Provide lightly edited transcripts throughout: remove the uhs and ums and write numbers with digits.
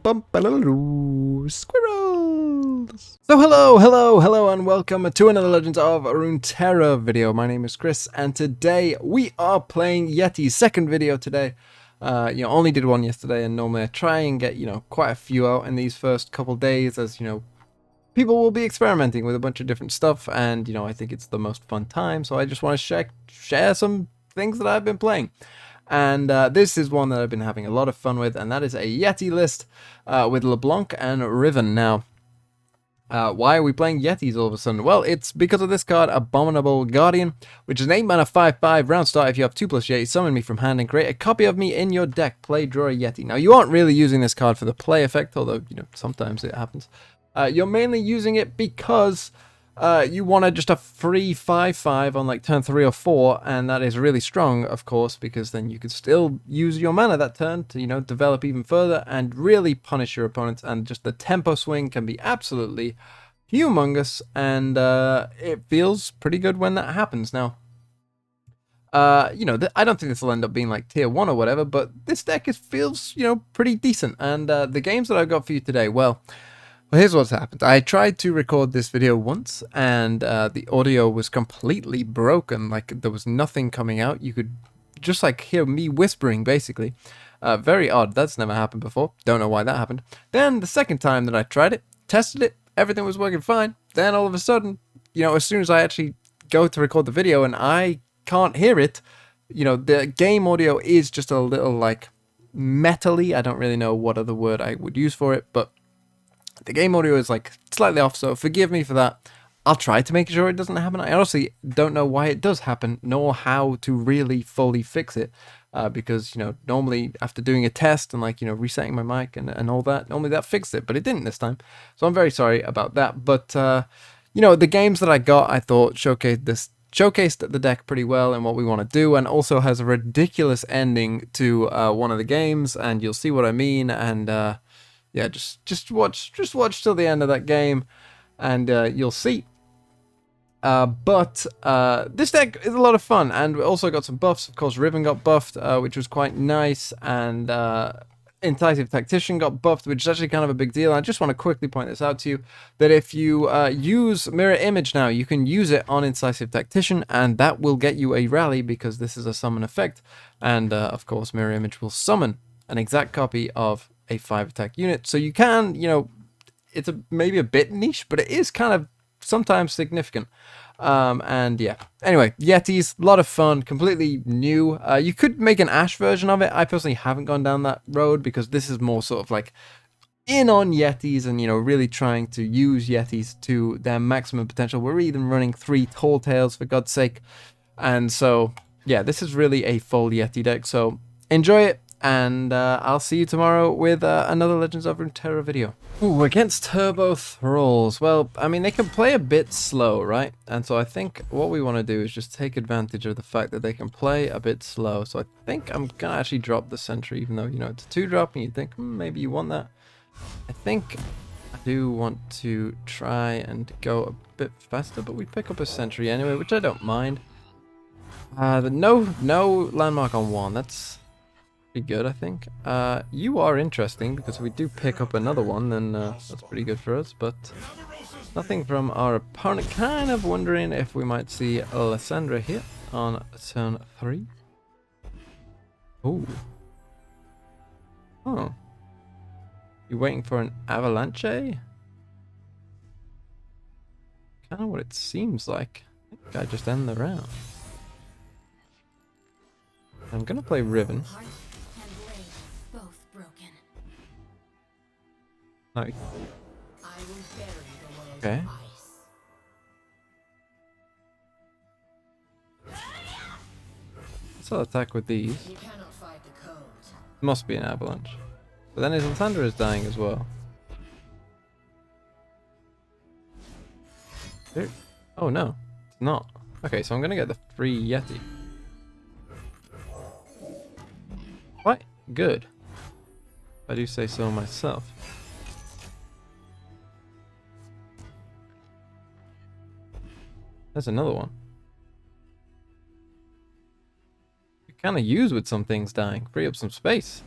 Squirrels! So hello, and welcome to another Legends of Runeterra video. My name is Chris, and today we are playing Yeti. Second video today. Only did one yesterday, and normally I try and get, quite a few out in these first couple days, as, people will be experimenting with a bunch of different stuff, and, I think it's the most fun time, so I just want to share some things that I've been playing. And this is one that I've been having a lot of fun with, and that is a Yeti list with LeBlanc and Riven. Now, why are we playing Yetis all of a sudden? Well, it's because of this card, Abominable Guardian, which is an 8 mana 5/5 round start. If you have 2+ Yeti, summon me from hand and create a copy of me in your deck. Play, draw a Yeti. Now, you aren't really using this card for the play effect, although, sometimes it happens. You're mainly using it because you want just a free 5/5 on like turn 3 or 4, and that is really strong, of course, because then you could still use your mana that turn to, develop even further and really punish your opponents, and just the tempo swing can be absolutely humongous, and it feels pretty good when that happens. Now, I don't think this will end up being like tier 1 or whatever, but this deck feels, pretty decent, and the games that I've got for you today, well, here's what's happened. I tried to record this video once, and the audio was completely broken. Like, there was nothing coming out. You could just, like, hear me whispering, basically. Very odd. That's never happened before. Don't know why that happened. Then, the second time that I tried it, tested it, everything was working fine. Then, all of a sudden, as soon as I actually go to record the video and I can't hear it, the game audio is just a little, like, metally. I don't really know what other word I would use for it, but the game audio is like slightly off, so forgive me for that. I'll try to make sure it doesn't happen. I honestly don't know why it does happen, nor how to really fully fix it. Because, normally after doing a test and resetting my mic and all that, normally that fixed it, but it didn't this time. So I'm very sorry about that. But, the games that I got, I thought showcased the deck pretty well and what we want to do, and also has a ridiculous ending to one of the games, and you'll see what I mean. And yeah, just watch till the end of that game, and you'll see. But this deck is a lot of fun, and we also got some buffs. Of course, Riven got buffed, which was quite nice, and Incisive Tactician got buffed, which is actually kind of a big deal. I just want to quickly point this out to you, that if you use Mirror Image now, you can use it on Incisive Tactician, and that will get you a rally, because this is a summon effect, and of course, Mirror Image will summon an exact copy of a 5-attack unit. So you can, it's maybe a bit niche, but it is kind of sometimes significant. And yeah, anyway, Yetis, a lot of fun, completely new. You could make an Ash version of it. I personally haven't gone down that road, because this is more sort of like in on Yetis, and really trying to use Yetis to their maximum potential. We're even running 3 Tall Tales, for God's sake. And so yeah, this is really a full Yeti deck, so enjoy it. And I'll see you tomorrow with another Legends of Runeterra video. Ooh, against Turbo Thralls. Well, I mean, they can play a bit slow, right? And so I think what we want to do is just take advantage of the fact that they can play a bit slow. So I think I'm going to actually drop the Sentry, even though, it's a 2-drop, and you think, maybe you want that. I think I do want to try and go a bit faster, but we pick up a Sentry anyway, which I don't mind. No landmark on 1. That's pretty good, I think. You are interesting, because if we do pick up another one, then that's pretty good for us, but nothing from our opponent. Kind of wondering if we might see Alessandra here on turn 3. Ooh. Oh. You waiting for an avalanche? Kind of what it seems like. I think I just end the round. I'm gonna play Riven. Nice. Okay. So I'll attack with these. Must be an avalanche. But then his Thunder is dying as well. Oh no, it's not. Okay, so I'm gonna get the free Yeti. Quite good, if I do say so myself. There's another one. You kind of use with some things dying. Free up some space.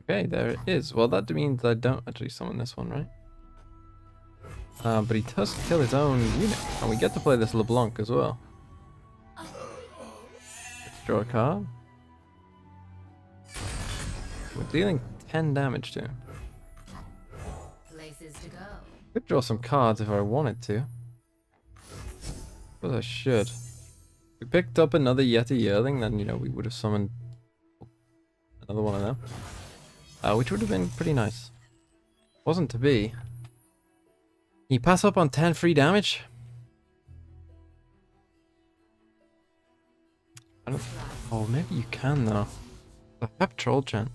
Okay, there it is. Well, that means I don't actually summon this one, right? But he does kill his own unit. And we get to play this LeBlanc as well. Let's draw a card. We're dealing 10 damage to him. Places to go. Could draw some cards if I wanted to. But I should. If we picked up another Yeti Yearling, then, you know, we would have summoned another one of them. Which would have been pretty nice. Wasn't to be. Can you pass up on 10 free damage? I don't... Oh, maybe you can though. I have Troll Chant.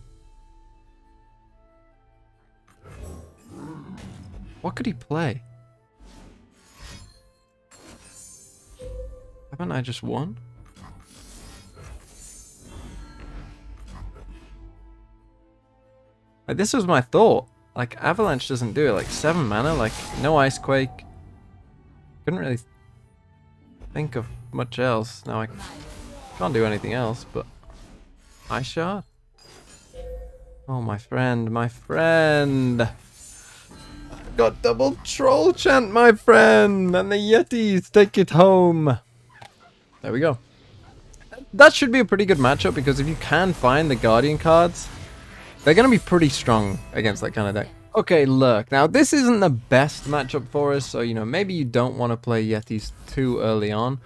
What could he play? Haven't I just won? Like, this was my thought. Like, Avalanche doesn't do it. Like, 7 mana, like, no Ice Quake. Couldn't really think of much else. Now I can't do anything else, but... Ice Shard? Oh, my friend, my friend! I got double Troll Chant, my friend! And the Yetis take it home! There we go. That should be a pretty good matchup, because if you can find the Guardian cards... They're going to be pretty strong against that kind of deck. Okay, look. Now, this isn't the best matchup for us, so, you know, maybe you don't want to play Yetis too early on.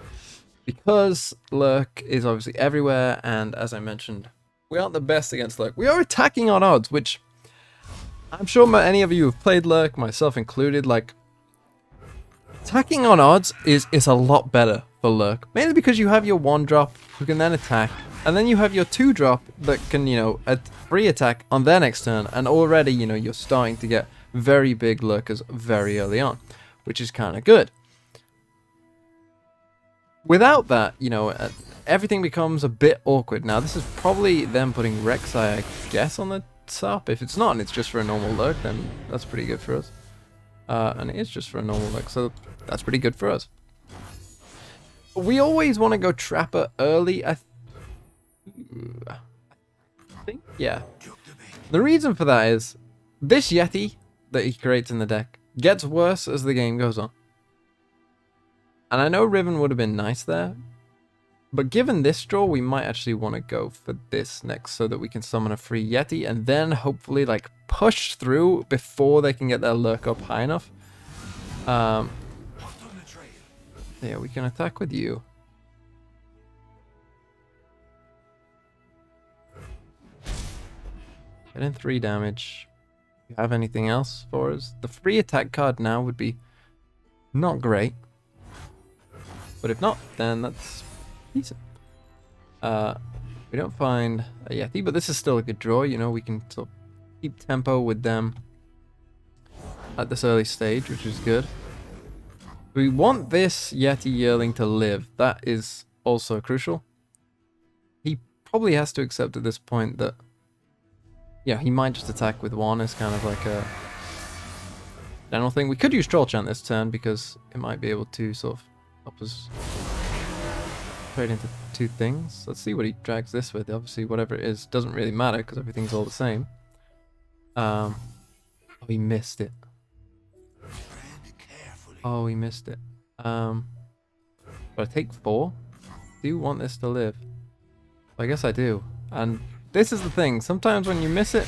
Because Lurk is obviously everywhere, and as I mentioned, we aren't the best against Lurk. We are attacking on odds, which I'm sure any of you have played Lurk, myself included. Like, attacking on odds is a lot better for Lurk. Mainly because you have your 1-drop who can then attack. And then you have your 2-drop that can, you know, free attack on their next turn. And already, you know, you're starting to get very big lurkers very early on, which is kind of good. Without that, you know, everything becomes a bit awkward. Now, this is probably them putting Rek'Sai, I guess, on the top. If it's not and it's just for a normal lurk, then that's pretty good for us. And it is just for a normal lurk, so that's pretty good for us. We always want to go Trapper early, I think, yeah. The reason for that is this Yeti that he creates in the deck gets worse as the game goes on. And I know Riven would have been nice there, but given this draw, we might actually want to go for this next so that we can summon a free Yeti and then hopefully like push through before they can get their lurk up high enough. Yeah, we can attack with you. Get in 3 damage. Do you have anything else for us? The free attack card now would be not great. But if not, then that's decent. We don't find a Yeti, but this is still a good draw. You know, we can sort of keep tempo with them at this early stage, which is good. We want this Yeti Yearling to live. That is also crucial. He probably has to accept at this point that, yeah, he might just attack with 1 as kind of like a general thing. We could use Troll Chant this turn because it might be able to sort of help us trade into 2 things. Let's see what he drags this with. Obviously, whatever it is doesn't really matter because everything's all the same. Oh, he missed it. Oh, he missed it. But I take 4. Do you want this to live? I guess I do. And this is the thing. Sometimes when you miss it,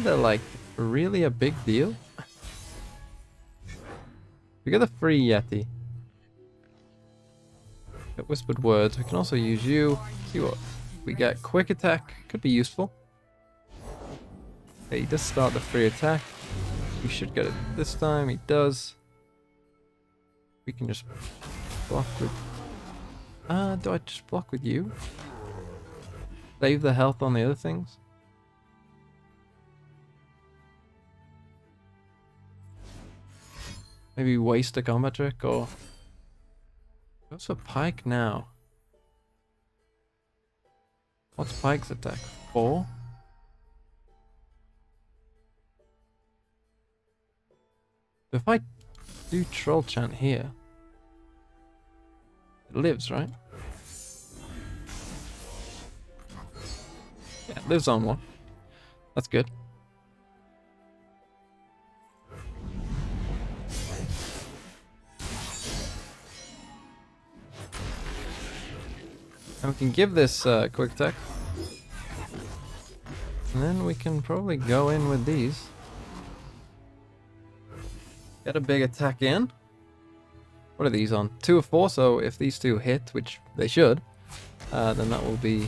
they're like really a big deal. We get the free Yeti. Get Whispered Words. We can also use you. See what we get. Quick attack could be useful. Okay, he does start the free attack. We should get it this time. He does. We can just block with... do I just block with you? Save the health on the other things? Maybe waste a combat trick or... What's for Pike now? What's Pike's attack? 4? If I do Troll Chant here, it lives, right? Yeah, lives on 1. That's good. And we can give this quick attack. And then we can probably go in with these. Get a big attack in. What are these on? 2 of 4, so if these 2 hit, which they should, then that will be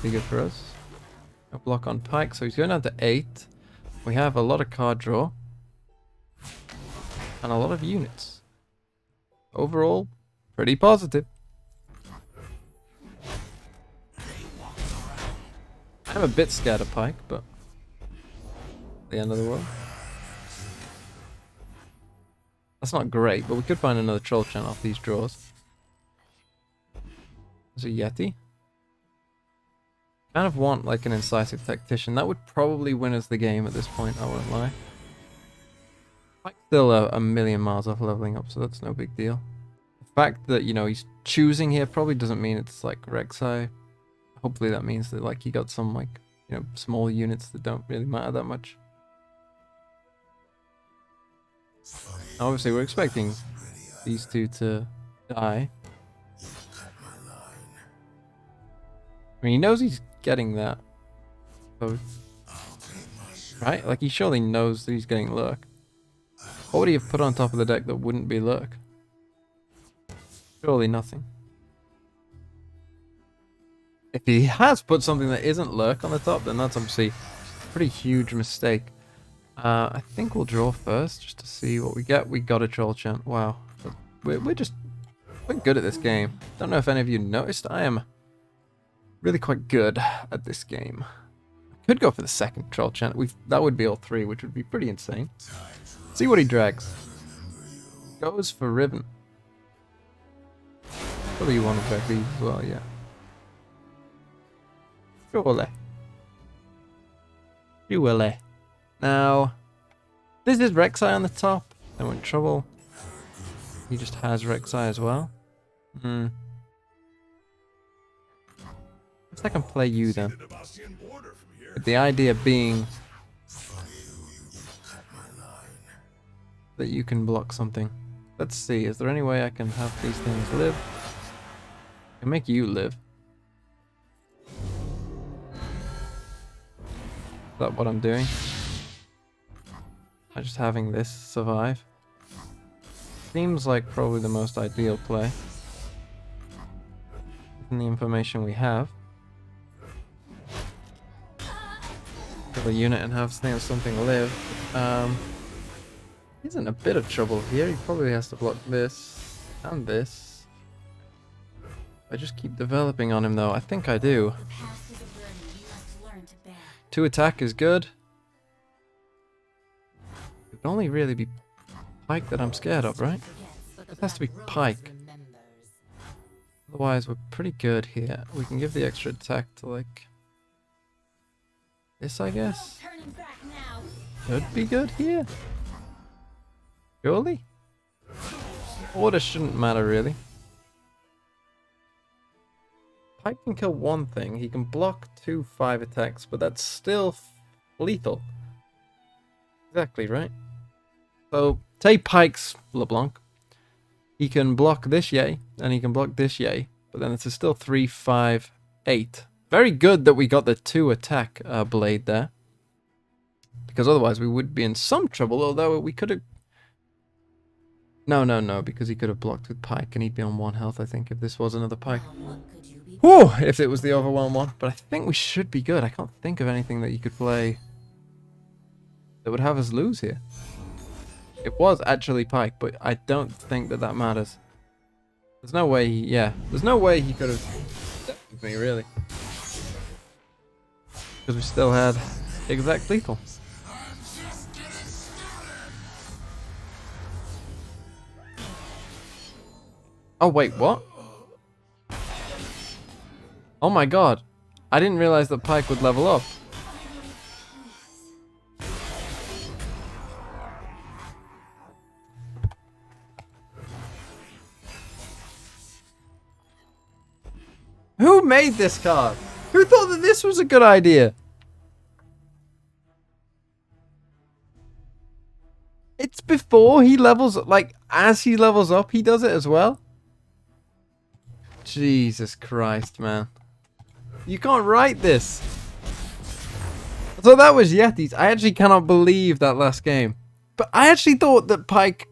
good for us. A block on Pike, so he's going down to 8. We have a lot of card draw. And a lot of units. Overall, pretty positive. I'm a bit scared of Pike, but the end of the world. That's not great, but we could find another troll chant off these draws. There's a Yeti. Kind of want like an incisive tactician. That would probably win us the game at this point, I won't lie. Pike's still a million miles off leveling up, so that's no big deal. The fact that, you know, he's choosing here probably doesn't mean it's like Rek'Sai. Hopefully that means that like he got some like, you know, small units that don't really matter that much. Obviously we're expecting these 2 to die. I mean, he knows he's getting that. So, right? Like he surely knows that he's getting Lurk. What would he have put on top of the deck that wouldn't be Lurk? Surely nothing. If he has put something that isn't Lurk on the top, then that's obviously a pretty huge mistake. I think we'll draw first, just to see what we get. We got a troll chant. Wow. We're good at this game. Don't know if any of you noticed, I am really quite good at this game. I could go for the second troll chant. That would be all 3, which would be pretty insane. See what he drags. Goes for Riven. Probably you want to drag these as well, yeah. Surely. Now, this is Rek'Sai on the top. Then we're in trouble. He just has Rek'Sai as well. Guess I can play you then. But the idea being that you can block something. Let's see, is there any way I can have these things live? I can make you live. Is that what I'm doing? I'm just having this survive. Seems like probably the most ideal play. Given the information we have. Kill a unit and have something live. He's in a bit of trouble here. He probably has to block this and this. I just keep developing on him though. I think I do. 2 attack is good. It would only really be Pike that I'm scared of, right? It has to be Pike. Otherwise, we're pretty good here. We can give the extra attack to like this, I guess. Could be good here. Surely? Order shouldn't matter really. Pike can kill one thing. He can block 2 5 attacks, but that's still lethal. Exactly, right? So, say Pike's LeBlanc. He can block this yay, and he can block this yay, but then it's still 3 5 8. Very good that we got the 2 attack blade there. Because otherwise we would be in some trouble, although we could have... No, because he could have blocked with Pike, and he'd be on 1 health, I think, if this was another Pike. Whew, if it was the overwhelm one. But I think we should be good. I can't think of anything that you could play that would have us lose here. It was actually Pike, but I don't think that matters. There's no way there's no way he could have stepped with me, really. Because we still had exact lethal. Oh, wait, what? Oh my god. I didn't realize that Pike would level up. Who made this card? Who thought that this was a good idea? It's before he levels, like, as he levels up, he does it as well? Jesus Christ, man. You can't write this. So that was Yetis. I actually cannot believe that last game. But I actually thought that Pyke,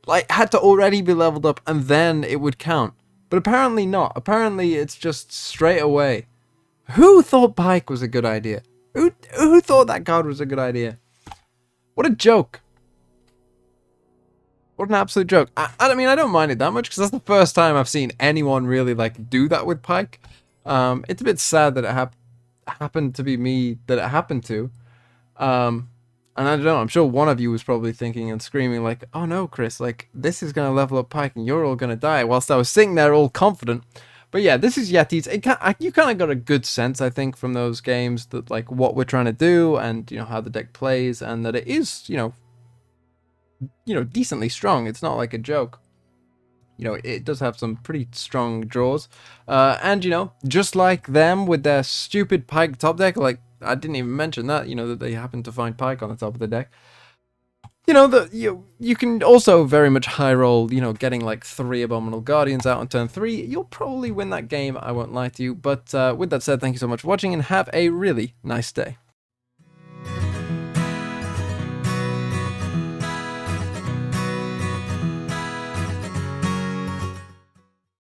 like, had to already be leveled up and then it would count. But apparently not. Apparently it's just straight away. Who thought Pyke was a good idea? Who thought that card was a good idea? What a joke. What an absolute joke. I mean, I don't mind it that much because that's the first time I've seen anyone really, like, do that with Pyke. It's a bit sad that it happened to be me that it happened to. And I don't know, I'm sure one of you was probably thinking and screaming like, oh no, Chris, like, this is going to level up Pyke and you're all going to die, whilst I was sitting there all confident. But yeah, this is Yetis. You kind of got a good sense, I think, from those games that, like, what we're trying to do and, you know, how the deck plays, and that it is, you know, decently strong. It's not like a joke. You know, it does have some pretty strong draws. And, you know, just like them with their stupid Pyke top deck, like, I didn't even mention that, you know, that they happen to find Pyke on the top of the deck. You know, that you can also very much high roll, you know, getting like 3 Abominable Guardians out on turn 3. You'll probably win that game, I won't lie to you. But with that said, thank you so much for watching and have a really nice day.